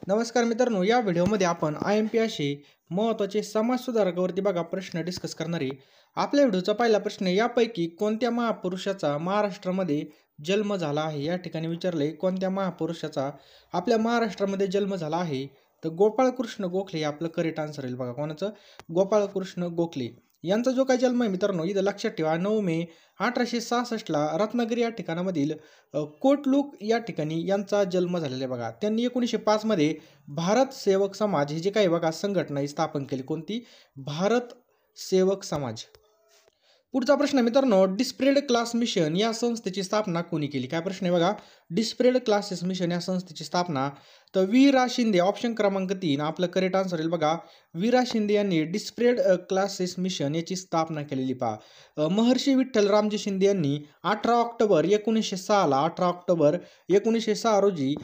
नमस्कार मित्रांनो, या व्हिडिओमध्ये आपण IMP असे महत्त्वाचे समाज सुधारकावरती बघा प्रश्न डिस्कस करणार आहे. आपल्या व्हिडिओचा पहिला प्रश्न आहे, यापैकी कोणत्या महापुरुषाचा महाराष्ट्रामध्ये जन्म झाला आहे? या ठिकाणी विचारले कोणत्या महापुरुषाचा आपल्या महाराष्ट्रामध्ये जन्म झाला आहे? तर गोपाळकृष्ण गोखले हे आपलं करेक्ट आन्सर येईल बघा. कोणाचं? गोपाळकृष्ण गोखले यांचा जो काही जन्म आहे मित्रांनो, इथं लक्षात ठेवा 9 मे 1866ला रत्नागिरी या ठिकाणामधील कोटलूक या ठिकाणी यांचा जन्म झालेला आहे बघा. त्यांनी 1905 मध्ये भारत सेवक समाज ही जी काही बघा संघटना ही स्थापन केली. कोणती? भारत सेवक समाज. पुढचा प्रश्न मित्रांनो, डिस्प्रेड क्लास मिशन या संस्थेची स्थापना कोणी केली? काय प्रश्न आहे बघा. डिस्प्रेड क्लासेस मिशन या संस्थेची स्थापना तर वी रा शिंदे. ऑप्शन क्रमांक 3 आपलं करेक्ट आन्सर येईल बघा. वी रा शिंदे यांनी डिस्प्रेड क्लासेस मिशन याची स्थापना केलेली पहा. महर्षी विठ्ठल रामजी शिंदे यांनी 18 ऑक्टोबर 1906 रोजी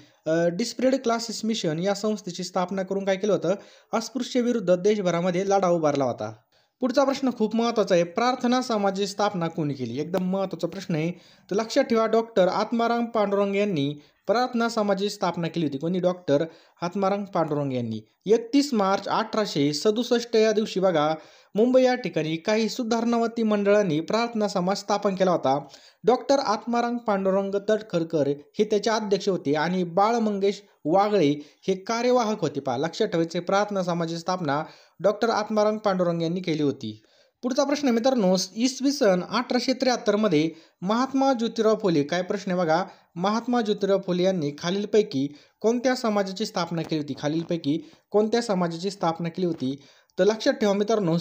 डिस्प्रेड क्लासेस मिशन या संस्थेची स्थापना करून काय केलं होतं? अस्पृश्य विरुद्ध देशभरामध्ये लढा उभारला होता. पुढचा प्रश्न खूप महत्त्वाचा आहे. प्रार्थना समाजाची स्थापना कोणी केली? एकदम महत्त्वाचा प्रश्न आहे. तर लक्षात ठेवा, डॉक्टर आत्माराम पांडुरंग यांनी प्रार्थना समाजाची स्थापना केली होती. कोणी? डॉक्टर आत्माराम पांडुरंग यांनी. 31 मार्च 1867 या दिवशी बघा मुंबई या ठिकाणी काही सुधारणावती मंडळांनी प्रार्थना समाज स्थापन केला होता. डॉक्टर आत्माराम पांडुरंग तटखरकर हे त्याचे अध्यक्ष होते आणि बाळ मंगेश वागळे हे कार्यवाहक होते. पहा, लक्षात ठेवायचे, प्रार्थना समाजाची स्थापना डॉक्टर आत्माराम पांडुरंग यांनी केली होती. पुढचा प्रश्न मित्रांनो, इसवी सन 1873 मध्ये महात्मा ज्योतिराव फुले. काय प्रश्न आहे बघा. महात्मा ज्योतिराव फुले यांनी खालीलपैकी कोणत्या समाजाची स्थापना केली होती? खालीलपैकी कोणत्या समाजाची स्थापना केली होती? तर लक्षात ठेवा मित्रांनो,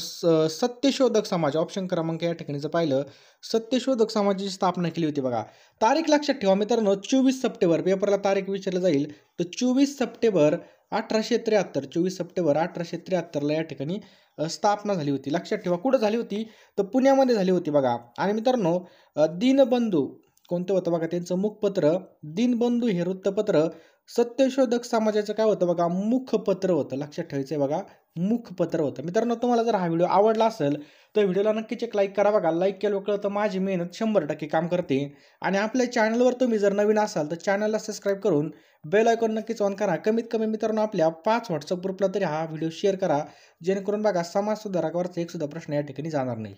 सत्यशोधक समाज. ऑप्शन क्रमांक या ठिकाणी जर पाहिलं, सत्यशोधक समाजाची स्थापना केली होती बघा. तारीख लक्षात ठेवा मित्रांनो, 24 सप्टेंबर. पेपरला तारीख विचारली जाईल. तर 24 सप्टेंबर 1873 या ठिकाणी स्थापना झाली होती. लक्षात ठेवा. कुठं झाली होती? तर पुण्यामध्ये झाली होती बघा. आणि मित्रांनो, दीनबंधू कोणतं होतं बघा, त्यांचं मुखपत्र दीनबंधू हे वृत्तपत्र सत्यशोधक समाजाचं काय होतं बघा, मुखपत्र होतं. लक्षात ठेवायचं आहे बघा, मुखपत्र होतं. मित्रांनो, तुम्हाला जर हा व्हिडिओ आवडला असेल तर व्हिडिओला नक्कीच एक लाईक करा बघा. लाईक केलं कळतं माझी मेहनत 100% काम करते. आणि आपल्या चॅनलवर तुम्ही जर नवीन असाल तर चॅनलला सबस्क्राईब करून बेल आयकॉन नक्कीच ऑन करा. कमीत कमी मित्रांनो आपल्या 5 व्हॉट्सअप ग्रुपला तरी हा व्हिडिओ शेअर करा, जेणेकरून बघा समाज सुधारकावरचा एक सुद्धा प्रश्न या ठिकाणी जाणार नाही.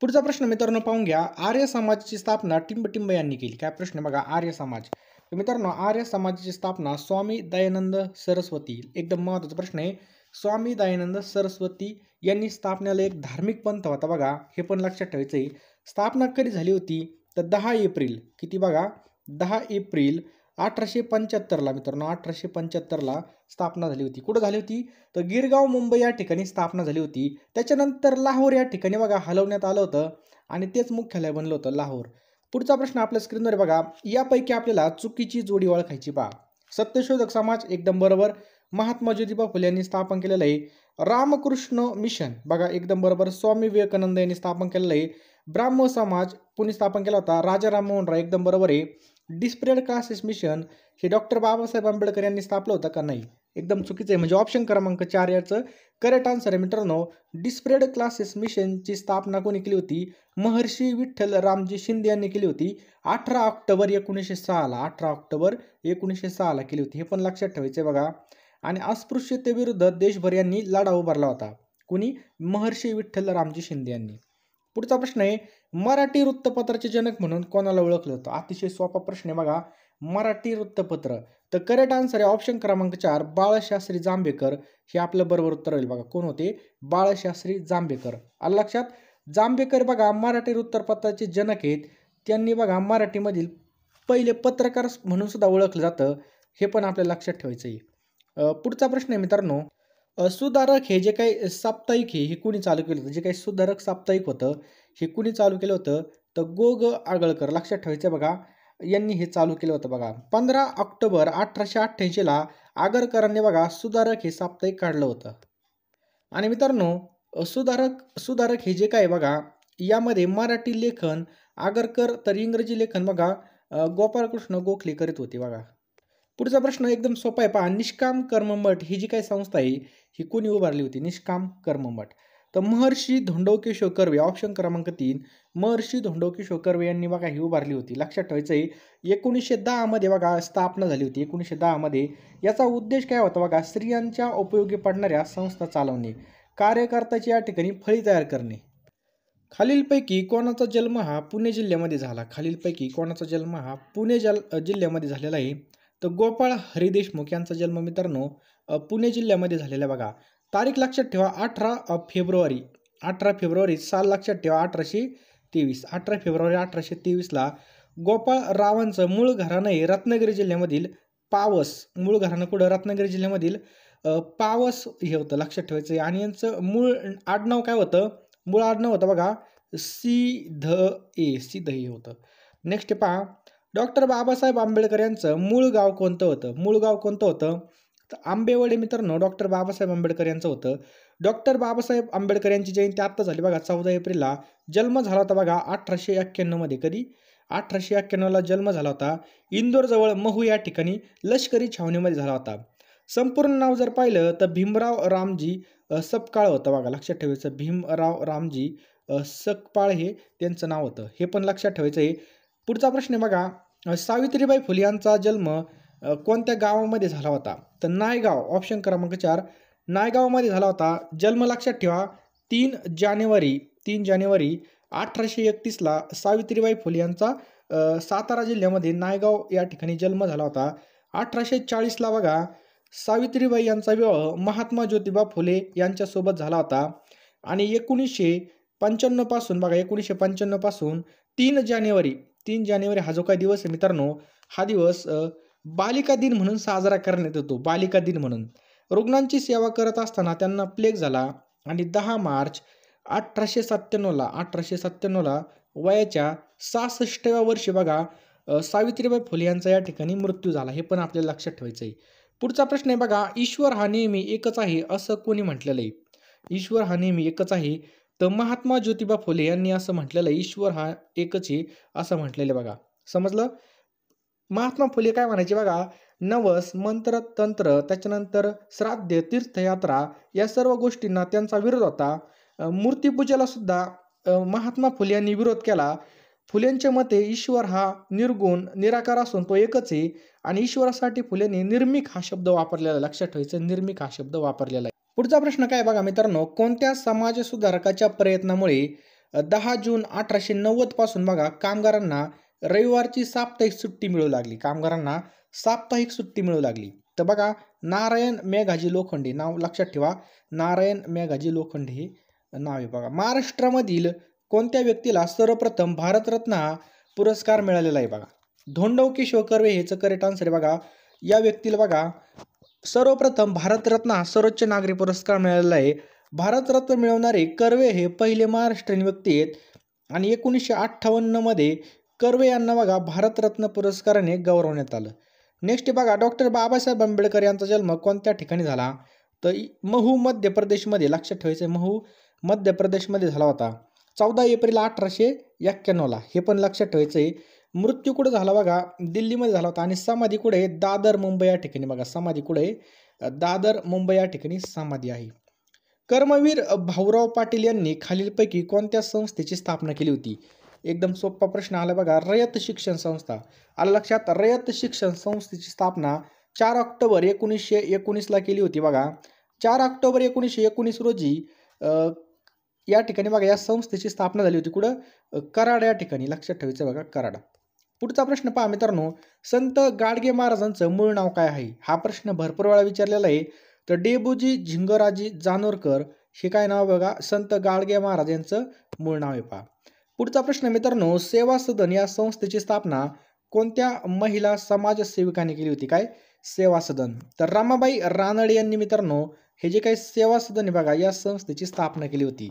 पुढचा प्रश्न मित्रांनो पाहून घ्या. आर्य समाजाची स्थापना टिंबटिंब यांनी केली. काय प्रश्न बघा. आर्य समाज. तर मित्रांनो, आर्य समाजाची स्थापना स्वामी दयानंद सरस्वती. एकदम महत्त्वाचा प्रश्न आहे. स्वामी दयानंद सरस्वती यांनी स्थापनेला एक धार्मिक पंथ होता बघा, हे पण लक्षात ठेवायचं आहे. स्थापना कधी झाली होती? तर 10 एप्रिल. किती बघा? 10 एप्रिल 1875ला मित्रांनो, 1875ला स्थापना झाली होती. कुठं झाली होती? तर गिरगाव मुंबई या ठिकाणी स्थापना झाली होती. त्याच्यानंतर लाहोर या ठिकाणी बघा हलवण्यात आलं होतं आणि तेच मुख्यालय बनलं होतं, लाहोर. पुढचा प्रश्न आपल्या स्क्रीनवर बघा. यापैकी आपल्याला चुकीची जोडी ओळखायची पहा. सत्यशोधक समाज एकदम बरोबर, महात्मा ज्योतिबा फुले यांनी स्थापन केलेलं आहे. रामकृष्ण मिशन बघा एकदम बरोबर, स्वामी विवेकानंद यांनी स्थापन केलेलं आहे. ब्राह्म समाज कोणी स्थापन केला होता? राजा राममोहन राय. एकदम बरोबर आहे. डिस्प्रेड क्लासेस मिशन हे डॉक्टर बाबासाहेब आंबेडकर यांनी स्थापलं होतं का? नाही, एकदम चुकीचं आहे. म्हणजे ऑप्शन क्रमांक 4 याचं करेक्ट आन्सर आहे मित्रांनो. डिस्प्रेड क्लासेस मिशनची स्थापना कोणी केली होती? महर्षी विठ्ठल रामजी शिंदे यांनी केली होती. 18 ऑक्टोबर 1906ला. 18 ऑक्टोबर 1906ला केली होती. हे पण लक्षात ठेवायचं आहे बघा. आणि अस्पृश्यतेविरुद्ध देशभर यांनी लढा उभारला होता. कुणी? महर्षी विठ्ठल रामजी शिंदे यांनी. पुढचा प्रश्न आहे. मराठी वृत्तपत्राचे जनक म्हणून कोणाला ओळखलं होतं? अतिशय सोपा प्रश्न आहे बघा. मराठी वृत्तपत्र. तर करेक्ट आन्सर आहे ऑप्शन क्रमांक 4 बाळशास्त्री जांभेकर. हे आपलं बरोबर उत्तर होईल बघा. कोण होते? बाळशास्त्री जांभेकर. आलं लक्षात? जांभेकर बघा मराठी वृत्तपत्राचे जनक आहेत. त्यांनी बघा मराठीमधील पहिले पत्रकार म्हणून सुद्धा ओळखलं जातं. हे पण आपल्याला लक्षात ठेवायचं आहे. पुढचा प्रश्न आहे मित्रांनो, सुधारक हे जे काही साप्ताहिक आहे हे कुणी चालू केलं होतं? जे काही सुधारक साप्ताहिक होतं हे कुणी चालू केलं होतं? तर गो. आगळकर. लक्षात ठेवायचं बघा, यांनी हे चालू केलं होतं बघा. 15 ऑक्टोबर 1888ला आगरकरांनी बघा सुधारक हे साप्ताहिक काढलं होतं. आणि मित्रांनो, सुधारक हे जे काय बघा, यामध्ये मराठी लेखन आगरकर, तर इंग्रजी लेखन बघा गोपाळकृष्ण गोखले करीत होते बघा. पुढचा प्रश्न एकदम सोपा आहे पहा. निष्काम कर्ममठ ही जी काही संस्था आहे ही कोणी उभारली होती? निष्काम कर्ममठ. तर महर्षी धोंडोकेशव कर्वे, ऑप्शन क्रमांक 3, महर्षी धोंडोकेशव कर्वे यांनी बघा ही उभारली होती. लक्षात ठेवायचं आहे 1910 मध्ये बघा स्थापना झाली होती. 1910 मध्ये याचा उद्देश काय होता बघा, स्त्रियांच्या उपयोगी पडणाऱ्या संस्था चालवणे, कार्यकर्त्याची या ठिकाणी फळी तयार करणे. खालीलपैकी कोणाचा जन्म हा पुणे जिल्ह्यामध्ये झाला? खालीलपैकी कोणाचा जन्म हा पुणे जिल्ह्यामध्ये झालेला आहे? तर गोपाळ हरी देशमुख यांचा जन्म मित्रांनो पुणे जिल्ह्यामध्ये झालेला बघा. तारीख लक्षात ठेवा 18 फेब्रुवारी. 18 फेब्रुवारी साल लक्षात ठेवा 1823. 18 फेब्रुवारी 1823ला गोपाळ रावांचं मूळ घराणं आहे रत्नागिरी जिल्ह्यामधील पावस. मूळ घराणं कुठं? रत्नागिरी जिल्ह्यामधील पावस हे होतं, लक्षात ठेवायचं आहे. आणि यांचं मूळ आडनाव काय होतं? मूळ आडनाव होतं बघा सिधे होतं. नेक्स्ट पहा, डॉक्टर बाबासाहेब आंबेडकर यांचं मूळ गाव कोणतं होतं? मूळ गाव कोणतं होतं? तर आंबेवडे मित्रांनो डॉक्टर बाबासाहेब आंबेडकर यांचं होतं. डॉक्टर बाबासाहेब आंबेडकर यांची जयंती आत्ता झाली बघा 14 एप्रिलला. जन्म झाला होता बघा 1891 मध्ये. कधी? 1891ला जन्म झाला होता. इंदोरजवळ महू या ठिकाणी लष्करी छावणीमध्ये झाला होता. संपूर्ण नाव जर पाहिलं तर भीमराव रामजी सकपाळ होतं बघा, लक्षात ठेवायचं. भीमराव रामजी सकपाळ हे त्यांचं नाव होतं, हे पण लक्षात ठेवायचं आहे. पुढचा प्रश्न आहे बघा, सावित्रीबाई फुले यांचा जन्म कोणत्या गावामध्ये झाला होता? तर नायगाव, ऑप्शन क्रमांक 4, नायगावमध्ये झाला होता. जन्म लक्षात ठेवा 3 जानेवारी 1831ला सावित्रीबाई फुले यांचा सातारा जिल्ह्यामध्ये नायगाव या ठिकाणी जन्म झाला होता. 1840ला बघा सावित्रीबाई यांचा विवाह महात्मा ज्योतिबा फुले यांच्यासोबत झाला होता. आणि 1955 पासून बघा 1955 पासून 3 जानेवारी हा जो काही दिवस आहे मित्रांनो, हा दिवस बालिका दिन म्हणून साजरा करण्यात येतो. बालिका दिन म्हणून. रुग्णांची सेवा करत असताना त्यांना प्लेग झाला आणि 10 मार्च 1897ला वयाच्या 66व्या वर्षी बघा सावित्रीबाई फुले यांचा या ठिकाणी मृत्यू झाला. हे पण आपल्याला लक्षात ठेवायचं आहे. पुढचा प्रश्न आहे बघा, ईश्वर हा नेहमी एकच आहे असं कोणी म्हटलेलं आहे? ईश्वर हा नेहमी एकच आहे. तर महात्मा ज्योतिबा फुले यांनी असं म्हटलेलं आहे, ईश्वर हा एकच आहे असं म्हटलेलं बघा. समजलं? महात्मा फुले काय म्हणायचे बघा, नवस, मंत्र, तंत्र, त्याच्यानंतर श्राद्ध, तीर्थयात्रा या सर्व गोष्टींना त्यांचा विरोध होता. मूर्तीपूजेला सुद्धा महात्मा फुले यांनी विरोध केला. फुलेंच्या मते ईश्वर हा निर्गुण निराकार असून तो एकच आहे. आणि ईश्वरासाठी फुलेंनी निर्मिक हा शब्द वापरलेला आहे. लक्षात ठेवायचं, निर्मिक हा शब्द वापरलेला आहे. पुढचा प्रश्न काय बघा मित्रांनो, कोणत्या समाज सुधारकाच्या प्रयत्नामुळे 10 जून 1890 पासून बघा कामगारांना रविवारची साप्ताहिक सुट्टी मिळू लागली? कामगारांना साप्ताहिक सुट्टी मिळू लागली. तर बघा नारायण मेघाजी लोखंडे, नाव लक्षात ठेवा, नारायण मेघाजी लोखंडे हे नाव आहे बघा. महाराष्ट्रामधील कोणत्या व्यक्तीला सर्वप्रथम भारतरत्न हा पुरस्कार मिळालेला आहे बघा? धोंडोकेशव कर्वे हेच करेक्ट आन्सर आहे बघा. या व्यक्तीला बघा सर्वप्रथम भारतरत्न हा सर्वोच्च नागरी पुरस्कार मिळालेला आहे. भारतरत्न मिळवणारे कर्वे हे पहिले महाराष्ट्रीयन व्यक्ती आहेत. आणि 1958 मध्ये कर्वे यांना बघा भारतरत्न पुरस्काराने गौरवण्यात आलं. नेक्स्ट बघा, डॉक्टर बाबासाहेब आंबेडकर यांचा जन्म कोणत्या ठिकाणी झाला? तर महू मध्य प्रदेशमध्ये. लक्षात ठेवायचं, महू मध्य प्रदेशमध्ये झाला होता 14 एप्रिल 1891ला. हे पण लक्षात ठेवायचं आहे. मृत्यू कुठे झाला बघा, दिल्लीमध्ये झाला होता. आणि समाधी कुठे? दादर मुंबई या ठिकाणी बघा. समाधी कुठे? दादर मुंबई या ठिकाणी समाधी आहे. कर्मवीर भाऊराव पाटील यांनी खालीलपैकी कोणत्या संस्थेची स्थापना केली होती? एकदम सोपा प्रश्न आला बघा, रयत शिक्षण संस्था. आलं लक्षात? रयत शिक्षण संस्थेची स्थापना 4 ऑक्टोबर 1919ला केली होती बघा. 4 ऑक्टोबर 1919 रोजी या ठिकाणी बघा या संस्थेची स्थापना झाली होती. कुठं? कराड या ठिकाणी. लक्षात ठेवायचं बघा, कराड. पुढचा प्रश्न पहा मित्रांनो, संत गाडगे महाराजांचं मूळ नाव काय आहे? हा प्रश्न भरपूर वेळा विचारलेला आहे. तर डेबूजी झिंगराजी जानोरकर हे काय नाव बघा, संत गाडगे महाराज यांचं मूळ नाव आहे पहा. पुढचा प्रश्न मित्रांनो, सेवा सदन या संस्थेची स्थापना कोणत्या महिला समाजसेविकांनी केली होती? काय? सेवा सदन. तर रमाबाई रानडे यांनी मित्रांनो हे जे काही सेवा सदन आहे बघा या संस्थेची स्थापना केली होती.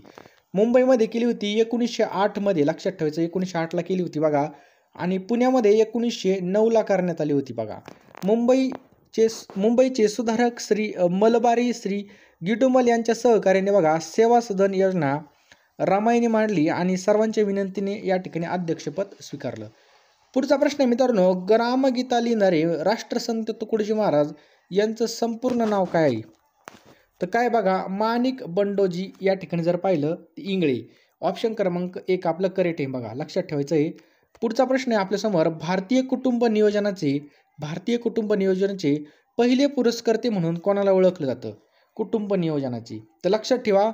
मुंबईमध्ये केली होती 1908 मध्ये. लक्षात ठेवायचं, 1908ला केली होती बघा. आणि पुण्यामध्ये 1909ला करण्यात आली होती बघा. मुंबईचे सुधारक श्री मलबारी श्री गिटुमल यांच्या सहकार्याने बघा सेवा सदन योजना रामायणी मांडली आणि सर्वांच्या विनंतीने या ठिकाणी अध्यक्षपद स्वीकारलं. पुढचा प्रश्न आहे मित्रांनो, ग्रामगीता लिहिणारे राष्ट्रसंत तुकडोजी महाराज यांचं संपूर्ण नाव काय आहे? तर काय बघा, माणिक बंडोजी या ठिकाणी जर पाहिलं तर इंगळे. ऑप्शन क्रमांक 1 आपलं करेक्ट आहे बघा, लक्षात ठेवायचं आहे. पुढचा प्रश्न आहे आपल्यासमोर, भारतीय कुटुंब नियोजनाचे पहिले पुरस्कर्ते म्हणून कोणाला ओळखलं जातं? कुटुंब नियोजनाची. तर लक्षात ठेवा,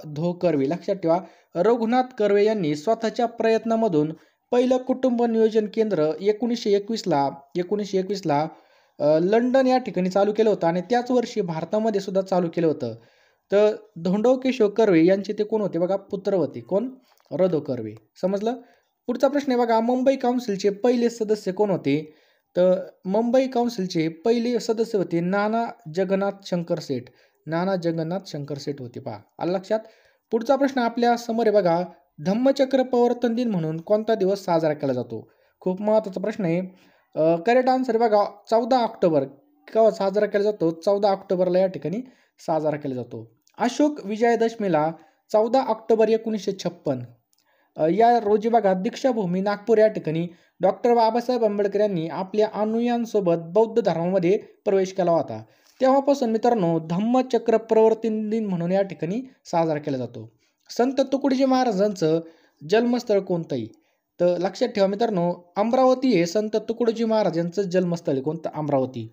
धो कर्वे. लक्षात ठेवा, रघुनाथ कर्वे यांनी स्वतःच्या प्रयत्नामधून पहिलं कुटुंब नियोजन केंद्र 1921ला लंडन या ठिकाणी चालू केलं होतं आणि त्याच वर्षी भारतामध्ये सुद्धा चालू केलं होतं. तर धोंडो केशव कर्वे यांचे ते कोण होते बघा, पुत्र होते. कोण? धो कर्वे. समजलं? पुढचा प्रश्न आहे बघा, मुंबई काउन्सिलचे पहिले सदस्य कोण होते? तर मुंबई काउन्सिलचे पहिले सदस्य होते नाना जगन्नाथ शंकर सेठ. नाना जगन्नाथ शंकर सेठ होते पहा. आलं लक्षात? पुढचा प्रश्न आपल्या समोर आहे बघा, धम्मचक्र प्रवर्तन दिन म्हणून कोणता दिवस साजरा केला जातो? खूप महत्त्वाचा प्रश्न आहे. करेक्ट आन्सर बघा, 14 ऑक्टोबर. केव्हा साजरा केला जातो? 14 ऑक्टोबरला या ठिकाणी साजरा केला जातो. अशोक विजयादशमीला 14 ऑक्टोबर 1956 या रोजी बघा, दीक्षाभूमी नागपूर या ठिकाणी डॉक्टर बाबासाहेब आंबेडकर यांनी आपल्या अनुयायांसोबत बौद्ध धर्मामध्ये प्रवेश केला होता. तेव्हापासून मित्रांनो धम्मचक्र प्रवर्तन दिन म्हणून या ठिकाणी साजरा केला जातो. संत तुकडोजी महाराजांचं जन्मस्थळ कोणतंही? तर लक्षात ठेवा मित्रांनो, अमरावती हे संत तुकडोजी महाराजांचं जन्मस्थळ. कोणतं? अमरावती.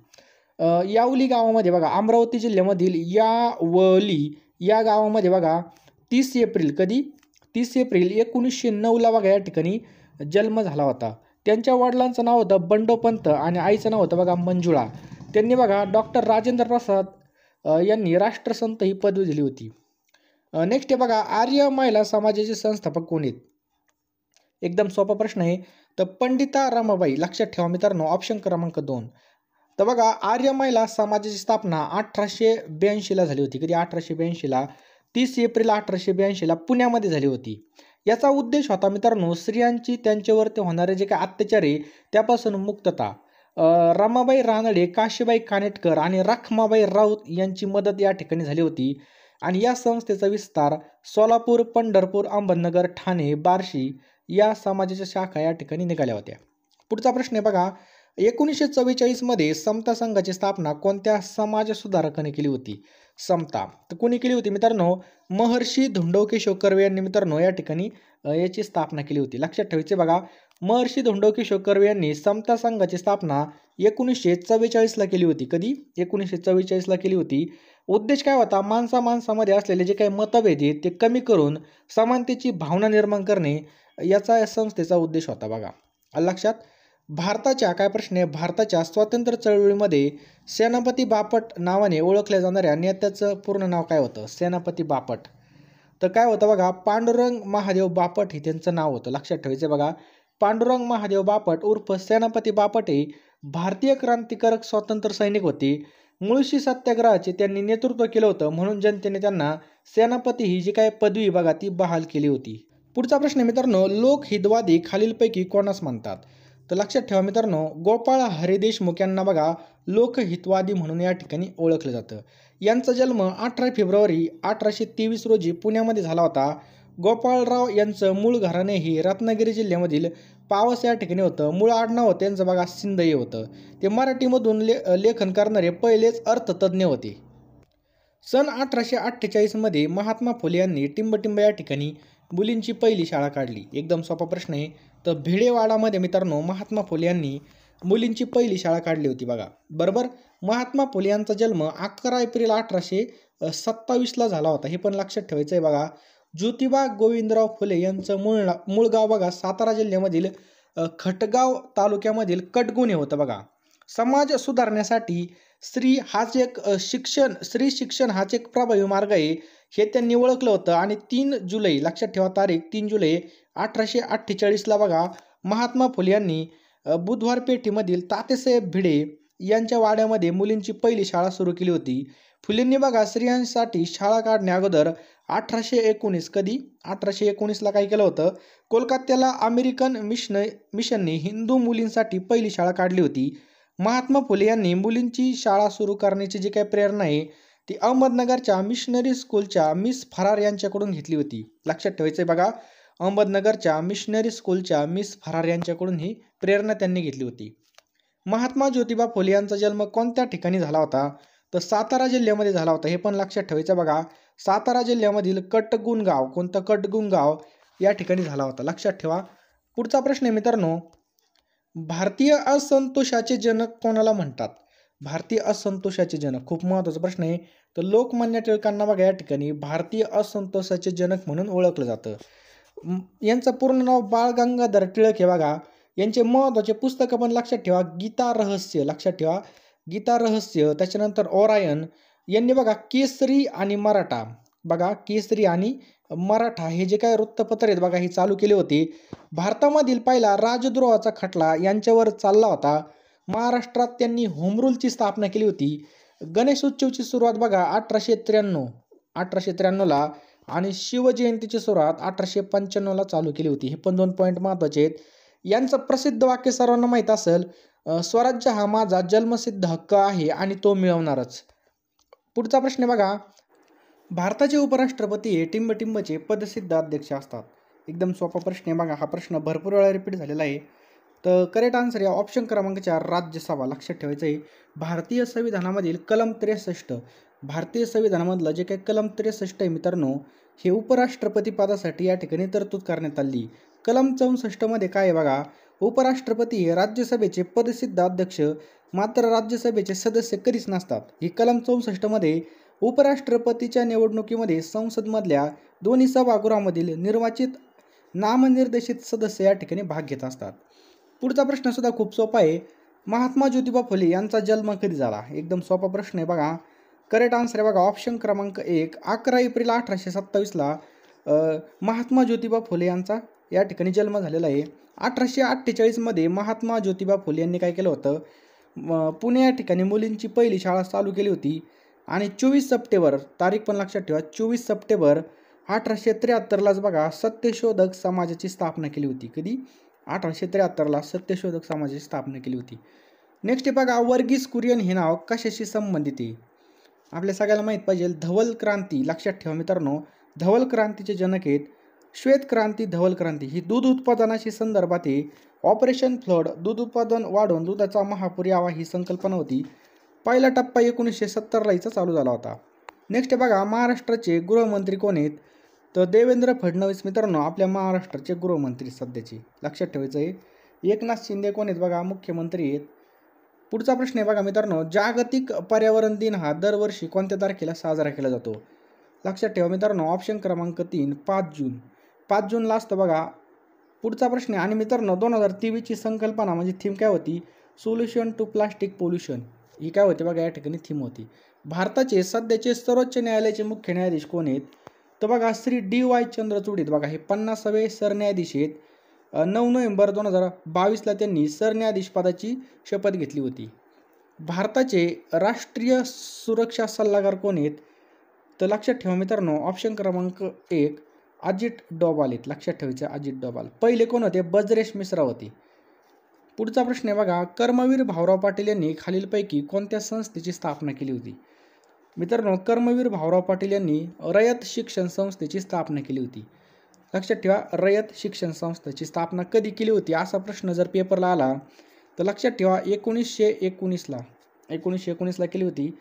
यावली गावामध्ये बघा, अमरावती जिल्ह्यामधील यावली या गावामध्ये बघा 30 एप्रिल कधी? 30 एप्रिल 1909ला बघा या ठिकाणी जन्म झाला होता. त्यांच्या वडिलांचं नाव होतं बंडोपंत आणि आईचं नाव होतं बघा मंजुळा. त्यांनी बघा डॉक्टर राजेंद्र प्रसाद यांनी राष्ट्रसंत ही पदवी दिली होती. नेक्स्ट आहे बघा, आर्य महिला समाजाचे संस्थापक कोण आहेत? एकदम सोपा प्रश्न आहे. तर पंडिता रमाबाई. लक्षात ठेवा मित्रांनो, ऑप्शन क्रमांक 2. तर बघा, आर्य महिला समाजाची स्थापना 1882ला झाली होती. कधी? 1882ला. 30 एप्रिल 1882ला पुण्यामध्ये झाली होती. याचा उद्देश होता मित्रांनो, स्त्रियांची त्यांच्यावरती होणारे जे काही अत्याचार आहे त्यापासून मुक्तता. रमाबाई रानडे, काशीबाई कानेटकर आणि रखमाबाई राऊत यांची मदत या ठिकाणी झाली होती. आणि या संस्थेचा विस्तार सोलापूर, पंढरपूर, अहमदनगर, ठाणे, बार्शी या समाजाच्या शाखा या ठिकाणी निघाल्या होत्या. पुढचा प्रश्न आहे बघा, 1944 मध्ये समता संघाची स्थापना कोणत्या समाज सुधारकाने केली होती? समता. तर कोणी केली होती मित्रांनो? महर्षी धोंडो केशव कर्वे यांनी मित्रांनो या ठिकाणी याची स्थापना केली होती. लक्षात ठेवायचे बघा, महर्षी धोंडो केशव कर्वे यांनी समता संघाची स्थापना 1944ला केली होती. कधी? 1944ला केली होती. उद्देश काय होता? माणसामध्ये असलेले जे काही मतभेद आहेत ते कमी करून समानतेची भावना निर्माण करणे, याचा या संस्थेचा उद्देश होता बघा. लक्षात? भारताच्या काय प्रश्न आहे, भारताच्या स्वातंत्र्य चळवळीमध्ये सेनापती बापट नावाने ओळखल्या जाणाऱ्या नेत्याचं पूर्ण नाव काय होतं? सेनापती बापट. तर काय होतं बघा, पांडुरंग महादेव बापट हे त्यांचं नाव होतं. लक्षात ठेवायचं बघा, पांडुरंग महादेव बापट उर्फ सेनापती बापट हे भारतीय क्रांतिकारक स्वातंत्र्य सैनिक होते. मुळशी सत्याग्रहाचे त्यांनी नेतृत्व केलं होतं, म्हणून जनतेने त्यांना सेनापती ही जी काय पदवी बघा ती बहाल केली होती. पुढचा प्रश्न मित्रांनो, लोकहितवादी खालीलपैकी कोणास म्हणतात? तर लक्षात ठेवा मित्रांनो, गोपाळ हरी देशमुख यांना बघा लोकहितवादी म्हणून या ठिकाणी ओळखलं जातं. यांचा जन्म 18 फेब्रुवारी 1823 रोजी पुण्यामध्ये झाला होता. गोपाळराव यांचं मूळ घराणे हे रत्नागिरी जिल्ह्यामधील पावस या ठिकाणी होतं. मूळ आडनाव त्यांचं बघा शिंदे होतं. ते मराठीमधून लेखन करणारे पहिलेच अर्थतज्ज्ञ होते. सन 1848 मध्ये महात्मा फुले यांनी टिंबटिंब या ठिकाणी मुलींची पहिली शाळा काढली. एकदम सोपा प्रश्न आहे. तर भिडेवाडामध्ये मित्रांनो महात्मा फुले यांनी मुलींची पहिली शाळा काढली होती बघा. बरोबर. महात्मा फुले यांचा जन्म 11 एप्रिल 1827ला झाला होता. हे पण लक्षात ठेवायचं आहे बघा. ज्योतिबा गोविंदराव फुले यांचं मूळ गाव बघा सातारा जिल्ह्यामधील खटगाव तालुक्यामधील कटगुणे होतं बघा. समाज सुधारण्यासाठी स्त्री शिक्षण हाच एक प्रभावी मार्ग आहे हे त्यांनी ओळखलं होतं. आणि 3 जुलै लक्षात ठेवा तारीख, 3 जुलै 1848ला बघा महात्मा फुले यांनी बुधवार पेठेमधील तात्यासाहेब भिडे यांच्या वाड्यामध्ये मुलींची पहिली शाळा सुरू केली होती. फुलेंनी बघा स्त्रियांसाठी शाळा काढण्या अगोदर 1819 कधी? 1819ला काय केलं होतं? कोलकात्याला अमेरिकन मिशनने हिंदू मुलींसाठी पहिली शाळा काढली होती. महात्मा फुले यांनी मुलींची शाळा सुरू करण्याची जी काही प्रेरणा आहे ती अहमदनगरच्या मिशनरी स्कूलच्या मिस फरार यांच्याकडून घेतली होती. लक्षात ठेवायचं बघा, अहमदनगरच्या मिशनरी स्कूलच्या मिस फरार यांच्याकडून ही प्रेरणा त्यांनी घेतली होती. महात्मा ज्योतिबा फुले यांचा जन्म कोणत्या ठिकाणी झाला होता? तर सातारा जिल्ह्यामध्ये झाला होता, हे पण लक्षात ठेवायचं बघा. सातारा जिल्ह्यामधील कटगुणगाव, कोणतं कटगुणगाव या ठिकाणी झाला होता, लक्षात ठेवा. पुढचा प्रश्न आहे मित्रांनो, भारतीय असंतोषाचे जनक कोणाला म्हणतात? भारतीय असंतोषाचे जनक, खूप महत्त्वाचा प्रश्न आहे. तर लोकमान्य टिळकांना बघा या ठिकाणी भारतीय असंतोषाचे जनक म्हणून ओळखलं जातं. यांचं पूर्ण नाव बाळ गंगाधर टिळक हे बघा. यांचे महत्त्वाचे पुस्तकं पण लक्षात ठेवा, गीता रहस्य, लक्षात ठेवा गीता रहस्य. त्याच्यानंतर ओरायन. यांनी बघा केसरी आणि मराठा, बघा केसरी आणि मराठा हे जे काय वृत्तपत्र आहेत बघा, हे चालू केले होते. भारतामधील पहिला राजद्रोहाचा खटला यांच्यावर चालला होता. महाराष्ट्रात त्यांनी होम रूलची स्थापना केली होती. गणेश उत्सवची सुरुवात बघा 1893ला आणि शिवजयंतीची सुरुवात 1895ला चालू केली होती. हे पण 2 पॉईंट महत्त्वाचे आहेत. यांचं प्रसिद्ध वाक्य सर्वांना माहीत असेल, स्वराज्य हा माझा जन्मसिद्ध हक्क आहे आणि तो मिळवणारच. पुढचा प्रश्न बघा, भारताचे उपराष्ट्रपती हे टिंबटिंबचे पदसिद्ध अध्यक्ष असतात. एकदम सोपा प्रश्न आहे बघा. हा प्रश्न भरपूर वेळा रिपीट झालेला आहे. तर करेक्ट आन्सर या ऑप्शन क्रमांक 4 राज्यसभा, लक्षात ठेवायचं आहे. भारतीय संविधानामधील कलम 63, भारतीय संविधानामधलं जे काही कलम 63 आहे मित्रांनो, हे उपराष्ट्रपती पदासाठी या ठिकाणी तरतूद करण्यात आली. कलम 64 मध्ये काय आहे बघा, उपराष्ट्रपती हे राज्यसभेचे पदसिद्ध अध्यक्ष, मात्र राज्यसभेचे सदस्य कधीच नसतात. ही कलम 64 मध्ये उपराष्ट्रपतीच्या निवडणुकीमध्ये संसदमधल्या दोन्ही सभागृहामधील निर्वाचित नामनिर्देशित सदस्य या ठिकाणी भाग घेत असतात. पुढचा प्रश्न सुद्धा खूप सोपा आहे. महात्मा ज्योतिबा फुले यांचा जन्म कधी झाला? एकदम सोपा प्रश्न आहे बघा. करेक्ट आन्सर आहे बघा ऑप्शन क्रमांक 1 11 एप्रिल 1827ला महात्मा ज्योतिबा फुले यांचा या ठिकाणी जन्म झालेला आहे. 1848 मध्ये महात्मा ज्योतिबा फुले यांनी काय केलं होतं, पुणे या ठिकाणी मुलींची पहिली शाळा चालू केली होती. आणि 24 सप्टेंबर, तारीख पण लक्षात ठेवा, 24 सप्टेंबर 1873लाच बघा सत्यशोधक समाजाची स्थापना केली होती. कधी? 1873ला सत्यशोधक समाजाची स्थापना केली होती. नेक्स्ट बघा, वर्गीस कुरियन हे नाव कशाशी संबंधित आहे? आपल्या सगळ्याला माहीत पाहिजे, धवल क्रांती, लक्षात ठेवा मित्रांनो, धवल क्रांतीचे जनक आहेत. श्वेत क्रांती, धवल क्रांती ही दूध उत्पादनाशी संदर्भात आहे. ऑपरेशन फ्लड, दूध उत्पादन वाढवून दुधाचा महापूर यावा ही संकल्पना होती. पहिला टप्पा 1970ला हिचा चालू झाला होता. नेक्स्ट बघा, महाराष्ट्राचे गृहमंत्री कोण आहेत? तर देवेंद्र फडणवीस मित्रांनो आपल्या महाराष्ट्राचे गृहमंत्री सध्याचे, लक्षात ठेवायचं आहे. एकनाथ शिंदे कोण आहेत बघा, मुख्यमंत्री आहेत. पुढचा प्रश्न आहे बघा मित्रांनो, जागतिक पर्यावरण दिन हा दरवर्षी कोणत्या तारखेला साजरा केला जातो? लक्षात ठेवा मित्रांनो ऑप्शन क्रमांक 3 5 जून, 5 जूनला असतं बघा. पुढचा प्रश्न आहे, आणि मित्रांनो 2023ची संकल्पना म्हणजे थीम काय होती? सोल्युशन टू प्लास्टिक पोल्युशन ही काय होती बघा या ठिकाणी थीम होती. भारताचे सध्याचे सर्वोच्च न्यायालयाचे मुख्य न्यायाधीश कोण आहेत? तर बघा श्री DY चंद्रचूड आहेत बघा, हे 50वे सरन्यायाधीश आहेत. 9 नोव्हेंबर 2022ला त्यांनी सरन्यायाधीश पदाची शपथ घेतली होती. भारताचे राष्ट्रीय सुरक्षा सल्लागार कोण आहेत? तर लक्षात ठेवा मित्रांनो ऑप्शन क्रमांक 1 अजित डोभाल आहेत, लक्षात ठेवायचं अजित डोभाल. पहिले कोण होते? बजरेश मिश्रा होते. पुढचा प्रश्न आहे बघा, कर्मवीर भाऊराव पाटील यांनी खालीलपैकी कोणत्या संस्थेची स्थापना केली होती? मित्रांनो कर्मवीर भाऊराव पाटील यांनी रयत शिक्षण संस्थेची स्थापना केली होती. लक्षात ठेवा रयत शिक्षण संस्थेची स्थापना कधी केली होती असा प्रश्न जर पेपरला आला तर लक्षात ठेवा 1919ला केली होती.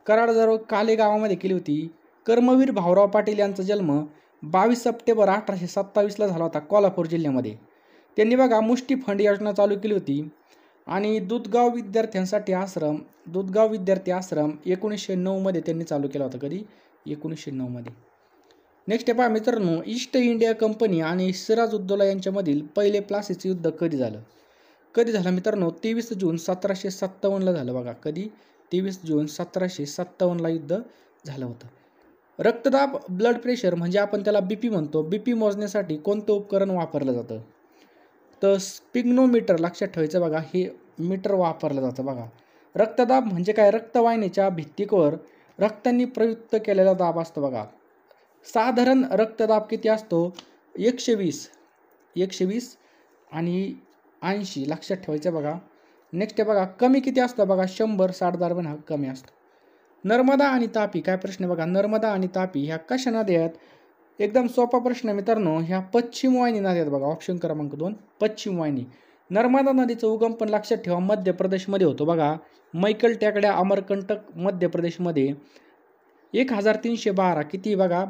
कराडजवळ काले गावामध्ये केली होती. कर्मवीर भाऊराव पाटील यांचा जन्म 22 सप्टेंबर 1827ला झाला होता कोल्हापूर जिल्ह्यामध्ये. त्यांनी बघा मुष्टी फंड योजना चालू केली होती. आणि दुधगाव विद्यार्थी आश्रम 1909 मध्ये त्यांनी चालू केला होता. कधी? 1909 मध्ये. नेक्स्ट पहा मित्रांनो, ईस्ट इंडिया कंपनी आणि सिराजुद्दौला यांच्यामधील पहिले प्लासीचं युद्ध कधी झालं? मित्रांनो 23 जून 1757ला झालं बघा. कधी? 23 जून 1757ला युद्ध झालं होतं. रक्तदाब, ब्लड प्रेशर म्हणजे आपण त्याला BP म्हणतो, BP मोजण्यासाठी कोणतं उपकरण वापरलं जातं? तर स्पिग्नोमीटर, लक्षात ठेवायचं बघा, हे मीटर वापरलं जातं बघा. रक्तदाब म्हणजे काय? रक्तवाहिनीच्या भित्तिकेवर रक्तांनी प्रयुक्त केलेला दाब असतो बघा. साधारण रक्तदाब किती असतो? 120 आणि 80, लक्षात ठेवायचं बघा. नेक्स्ट बघा, कमी किती असतं बघा? 100-60 दरम्यान हा कमी असतो. नर्मदा आणि तापी, काय प्रश्न आहे बघा, नर्मदा आणि तापी ह्या कशा नद्या आहेत? एकदम सोपा प्रश्न मित्रांनो, ह्या पश्चिम वाहिनी नद्या आहेत बघा. ऑप्शन क्रमांक 2 पश्चिम वाहिनी. नर्मदा नदीचा उगम पण लक्षात ठेवा मध्य प्रदेशमध्ये होतो बघा. मैकल टेकड्या अमरकंटक मध्य प्रदेशमध्ये. 1312 किती बघा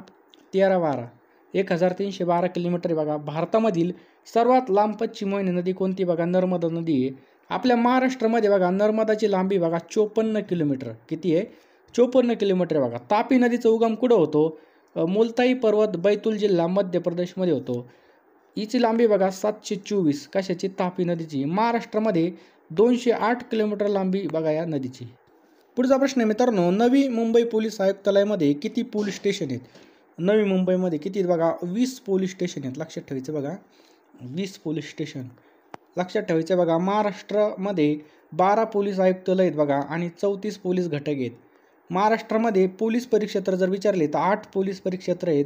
13-12 1312 किलोमीटर बघा. भारतामधील सर्वात लांब पश्चिम वाहिनी नदी कोणती बघा नर्मदा नदी आहे. आपल्या महाराष्ट्रामध्ये बघा नर्मदाची लांबी बघा 54 किलोमीटर. किती आहे 54 किलोमीटर बघा. तापी नदीचा उगम कुठं होतो मुलताई पर्वत बैतूल जिल्हा मध्य प्रदेशमध्ये होतो. हिची लांबी बघा 724 कशाची तापी नदीची. महाराष्ट्रामध्ये 208 किलोमीटर लांबी बघा या नदीची. पुढचा प्रश्न आहे मित्रांनो, नवी मुंबई पोलीस आयुक्तालयामध्ये किती पोलीस स्टेशन आहेत. नवी मुंबईमध्ये किती बघा 20 पोलीस स्टेशन आहेत. लक्षात ठेवायचं बघा 20 पोलीस स्टेशन लक्षात ठेवायचं बघा. महाराष्ट्रामध्ये 12 पोलीस आयुक्तालय आहेत बघा आणि 34 पोलीस घटक आहेत. महाराष्ट्रामध्ये पोलीस परिक्षेत्र जर विचारले तर 8 पोलीस परिक्षेत्र आहेत.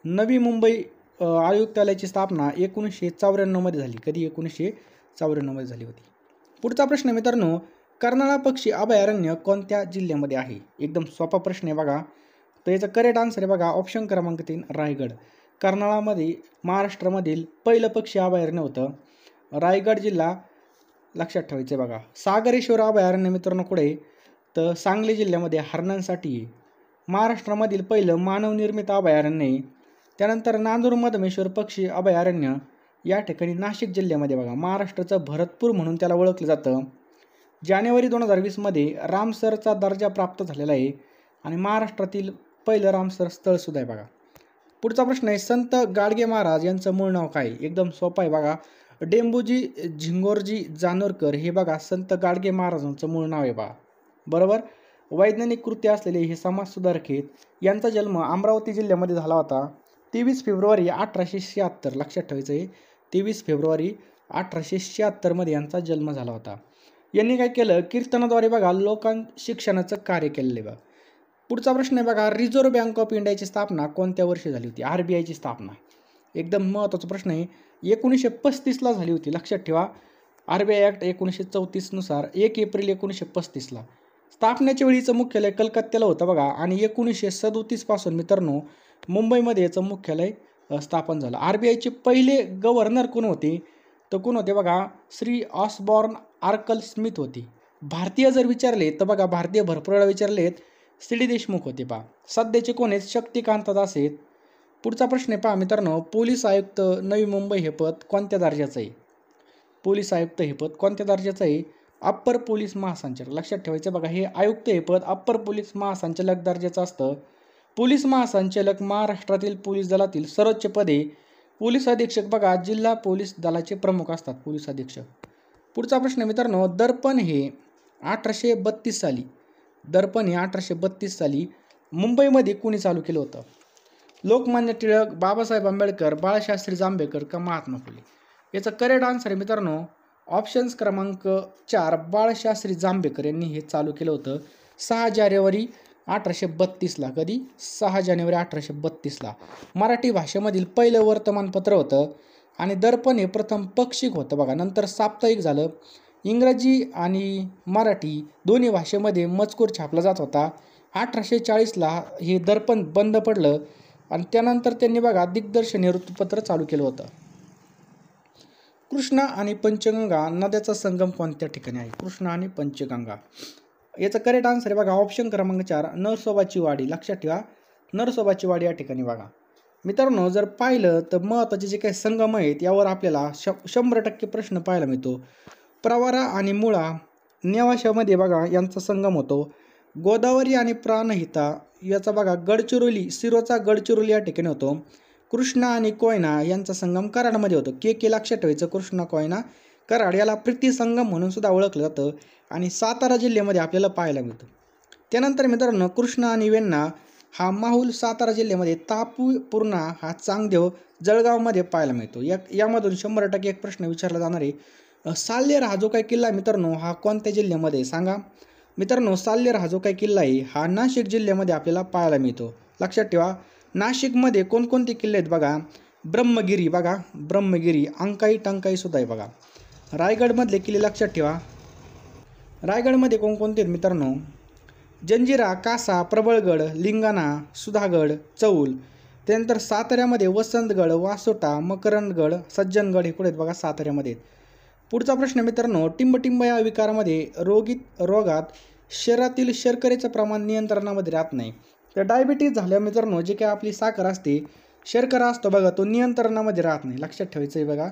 नवी मुंबई आयुक्तालयाची स्थापना 1994 मध्ये झाली. कधी 1994 मध्ये झाली होती. पुढचा प्रश्न आहे मित्रांनो, कर्नाळा पक्षी अभयारण्य कोणत्या जिल्ह्यामध्ये आहे. एकदम सोपा प्रश्न आहे बघा. तर याचा करेक्ट आन्सर आहे बघा ऑप्शन क्रमांक 3 रायगड. कर्नाळामध्ये महाराष्ट्रामधील पहिलं पक्षी अभयारण्य होतं रायगड जिल्हा. लक्षात ठेवायचं बघा. सागरेश्वर अभयारण्य मित्रांनो कुठे तर सांगली जिल्ह्यामध्ये हरणांसाठी आहे. महाराष्ट्रामधील पहिलं मानवनिर्मित अभयारण्य आहे. त्यानंतर नांदूर मधमेश्वर पक्षी अभयारण्य या ठिकाणी नाशिक जिल्ह्यामध्ये बघा. महाराष्ट्राचं भरतपूर म्हणून त्याला ओळखलं जातं. जानेवारी 2020 मध्ये रामसरचा दर्जा प्राप्त झालेला आहे आणि महाराष्ट्रातील पहिलं रामसर स्थळसुद्धा आहे बघा. पुढचा प्रश्न आहे, संत गाडगे महाराज यांचं मूळ नाव काय. एकदम सोपं आहे बघा. डेंबूजी झिंगोरजी जानोरकर हे बघा संत गाडगे महाराजांचं मूळ नाव आहे बघा. बरोबर. वैज्ञानिक कृती असलेले हे समाजसुधारक आहेत. यांचा जन्म अमरावती जिल्ह्यामध्ये झाला होता 23 फेब्रुवारी 1876. लक्षात ठेवायचं आहे 23 फेब्रुवारी 1876 मध्ये यांचा जन्म झाला होता. यांनी काय केलं कीर्तनाद्वारे बघा शिक्षणाचं कार्य केलेलं आहे बघा. पुढचा प्रश्न आहे बघा, रिझर्व्ह बँक ऑफ इंडियाची स्थापना कोणत्या वर्षी झाली होती. RBIची स्थापना एकदम महत्त्वाचा प्रश्न आहे. 1935 झाली होती. लक्षात ठेवा. RBI ॲक्ट 1934 नुसार 1 एप्रिल 1935 स्थापनेच्या वेळीचं मुख्यालय कलकत्त्याला होतं बघा आणि 1937 पासून मित्रांनो मुंबईमध्ये याचं मुख्यालय स्थापन झालं. RBIचे पहिले गव्हर्नर कोण होते तर कोण होते बघा श्री ऑसबॉर्न आर्कल स्मिथ होती. भारतीय जर विचारले तर बघा भारतीय भरपूर वेळा विचारलेत CD देशमुख होते पहा. सध्याचे कोण आहेत शक्तिकांत दास आहेत. पुढचा प्रश्न आहे पहा मित्रांनो, पोलीस आयुक्त नवी मुंबई हे पद कोणत्या दर्जाचं आहे. पोलीस आयुक्त हे पद कोणत्या दर्जाचं आहे. अप्पर पोलीस महासंचालक. लक्षात ठेवायचं बघा हे आयुक्त हे पद अप्पर पोलीस महासंचालक दर्जाचं असतं. पोलीस महासंचालक महाराष्ट्रातील पोलीस दलातील सर्वोच्च पदे. पोलीस अधीक्षक बघा जिल्हा पोलीस दलाचे प्रमुख असतात पोलीस अधीक्षक. पुढचा प्रश्न मित्रांनो, दर्पण हे 1832 साली दर्पण हे 1832 साली मुंबईमध्ये कोणी चालू केलं होतं. लोकमान्य टिळक, बाबासाहेब आंबेडकर, बाळशास्त्री जांभेकर का महात्मा फुले. याचा करेक्ट आन्सर आहे मित्रांनो ऑप्शन्स क्रमांक 4 बाळशास्त्री जांभेकर यांनी हे चालू केलं होतं 6 जानेवारी 1832 कधी 6 जानेवारी 1832 मराठी भाषेमधील पहिलं वर्तमानपत्र होतं आणि दर्पण हे प्रथम पाक्षिक होतं बघा. नंतर साप्ताहिक झालं. इंग्रजी आणि मराठी दोन्ही भाषेमध्ये मजकूर छापला जात होता. 1840 हे दर्पण बंद पडलं आणि त्यानंतर त्यांनी बघा दिग्दर्शनी वृत्तपत्र चालू केलं होतं. कृष्णा आणि पंचगंगा नद्याचा संगम कोणत्या ठिकाणी आहे. कृष्णा आणि पंचगंगा याचा करेक्ट आन्सर आहे बघा ऑप्शन क्रमांक 4 नरसोबाची वाडी. लक्षात ठेवा नरसोबाची वाडी या ठिकाणी बघा. मित्रांनो जर पाहिलं तर महत्त्वाचे जे काही संगम आहेत यावर आपल्याला 100% प्रश्न पाहायला मिळतो. प्रवरा आणि मुळा नेवाशामध्ये बघा यांचा संगम होतो. गोदावरी आणि प्राणहिता याचा बघा गडचिरोली सिरोचा गडचिरोली या ठिकाणी होतो. कृष्णा आणि कोयना यांचा संगम कराडमध्ये होतो. के लक्षात ठेवायचं कृष्णा कोयना कराड याला प्रीती संगम म्हणून सुद्धा ओळखलं जातं आणि सातारा जिल्ह्यामध्ये आपल्याला पाहायला मिळतं. त्यानंतर मित्रांनो कृष्णा आणि वेण्णा हा माहूल सातारा जिल्ह्यामध्ये, तापूर्णा हा चांगदेव जळगावमध्ये पाहायला मिळतो. यामधून 100% एक प्रश्न विचारला जाणार आहे. साल्हेर हा जो काही किल्ला आहे मित्रांनो हा कोणत्या जिल्ह्यामध्ये सांगा. मित्रांनो साल्हेर हा जो काही किल्ला आहे हा नाशिक जिल्ह्यामध्ये आपल्याला पाहायला मिळतो. लक्षात ठेवा नाशिकमध्ये कोणकोणते किल्ले आहेत बघा. ब्रह्मगिरी बघा ब्रह्मगिरी, अंकाई टंकाई सुद्धा आहे बघा. रायगडमधले किल्ले लक्षात ठेवा. रायगडमध्ये कोणकोणते आहेत मित्रांनो जंजिरा, कासा, प्रबळगड, लिंगाणा, सुधागड, चौल. त्यानंतर साताऱ्यामध्ये वसंतगड, वासोटा, मकरंदगड, सज्जनगड हे कुठे आहेत बघा साताऱ्यामध्ये. पुढचा प्रश्न मित्रांनो, टिंबटिंब या विकारामध्ये रोगात शरीरातील शर्करेचं प्रमाण नियंत्रणामध्ये राहत नाही. तर डायबिटीज झाल्या मित्रांनो, जे काही आपली साखर असते, शर्करा असतो बघा, तो नियंत्रणामध्ये राहत नाही. लक्षात ठेवायचं आहे बघा.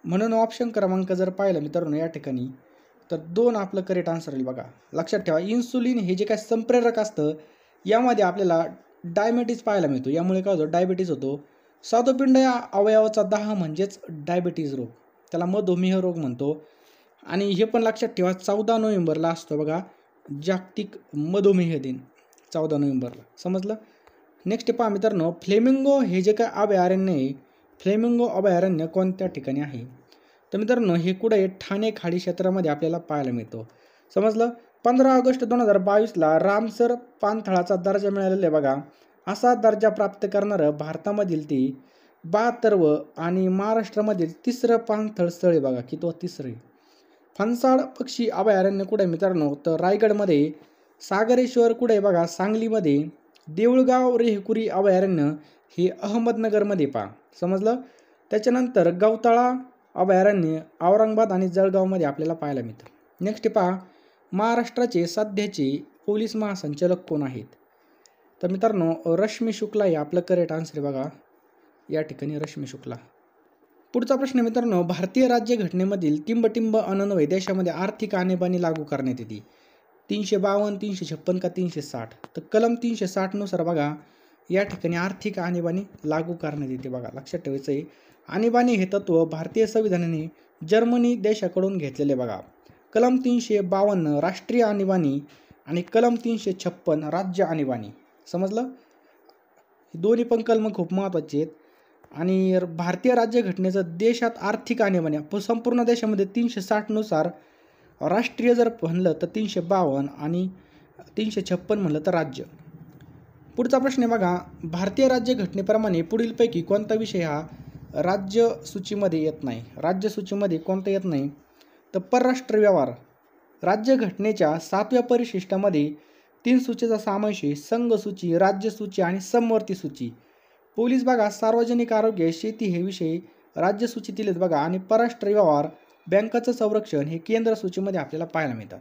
म्हणून ऑप्शन क्रमांक जर पाहिलं मित्रांनो या ठिकाणी, तर 2 आपलं करेक्ट आन्सर येईल बघा. लक्षात ठेवा, इन्सुलिन हे जे काही संप्रेरक असतं, यामध्ये आपल्याला डायबिटीज पाहायला मिळतो. यामुळे काय होतं, डायबिटीज होतो. स्वादुपिंड या अवयवाचा दाह म्हणजेच डायबिटीज रोग, त्याला मधुमेह रोग म्हणतो. आणि हे पण लक्षात ठेवा, 14 नोव्हेंबरला असतो बघा जागतिक मधुमेह दिन, 14 नोव्हेंबरला. समजलं. नेक्स्ट पहा मित्रांनो, फ्लेमिंगो हे जे काय अभयारण्य आहे, फ्लेमिंगो अभयारण्य कोणत्या ठिकाणी आहे? तर मित्रांनो, हे कुठं आहे? ठाणे खाडी क्षेत्रामध्ये आपल्याला पाहायला मिळतो. समजलं. 15 ऑगस्ट 2022ला रामसर पाणथळाचा दर्जा मिळालेला आहे बघा. असा दर्जा प्राप्त करणारं भारतामधील ते 72वं आणि महाराष्ट्रामधील 3रं पाणथळ स्थळ आहे बघा, की तो 3रं आहे. फणसाड पक्षी अभयारण्य कुठे आहे मित्रांनो? तर रायगडमध्ये. सागरेश्वर कुठे आहे बघा? सांगलीमध्ये. देऊळगाव रेहकुरी अभयारण्य हे अहमदनगरमध्ये पहा. समजलं. त्याच्यानंतर गवताळा अभयारण्य औरंगाबाद आणि जळगावमध्ये आपल्याला पाहायला मिळतं. नेक्स्ट पहा, महाराष्ट्राचे सध्याचे पोलीस महासंचालक कोण आहेत? तर मित्रांनो, रश्मी शुक्ला हे आपलं करेक्ट आन्सर आहे बघा, या ठिकाणी रश्मी शुक्ला. पुढचा प्रश्न मित्रांनो, भारतीय राज्यघटनेमधील टिंबटिंब अनन्वये देशामध्ये आर्थिक आणीबाणी लागू करण्यात येते. 352, 356 का 360? तर कलम 360 नुसार बघा या ठिकाणी आर्थिक आणीबाणी लागू करण्यात येते बघा. लक्षात ठेवायचं आहे, आणीबाणी हे तत्व भारतीय संविधानाने जर्मनी देशाकडून घेतलेले बघा. कलम 352 राष्ट्रीय आणीबाणी आणि कलम 356 राज्य आणीबाणी. समजलं. दोन्ही पण कलम खूप महत्त्वाचे आहेत. आणि भारतीय राज्यघटनेचं देशात आर्थिक आणीबाणी संपूर्ण देशामध्ये 360 नुसार राष्ट्रीय जर म्हणलं तर 352 आणि 356 म्हणलं तर राज्य. पुढचा प्रश्न आहे बघा, भारतीय राज्यघटनेप्रमाणे पुढीलपैकी कोणता विषय हा राज्य सूचीमध्ये येत नाही? राज्य सूचीमध्ये कोणता येत नाही? तर परराष्ट्र व्यवहार. राज्यघटनेच्या 7व्या परिशिष्टामध्ये 3 सूचीचा समावेश आहे: संघ सूची, राज्य सूची आणि समवर्ती सूची. पोलीस बघा, सार्वजनिक आरोग्य, शेती हे विषय राज्य सूचीत दिलेत बघा. आणि परराष्ट्र व्यवहार, बँकाचं संरक्षण हे केंद्र सूचीमध्ये आपल्याला पाहायला मिळतात.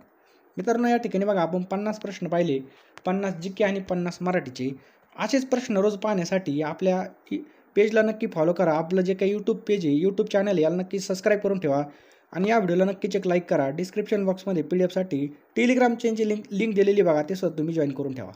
मित्रांनो, या ठिकाणी बघा आपण 50 प्रश्न पाहिले, 50 जीके आणि 50 मराठीचे. असेच प्रश्न रोज पाहण्यासाठी आपल्या पेजला नक्की फॉलो करा. आपलं जे काही यूट्यूब पेज आहे, यूट्यूब चॅनल आहे, याला नक्की सबस्क्राईब करून ठेवा. आणि या व्हिडिओला नक्कीच एक लाईक करा. डिस्क्रिप्शन बॉक्समध्ये PDF साठी टेलिग्राम चॅनलची लिंक दिलेली बघा, ते सुद्धा तुम्ही जॉईन करून ठेवा.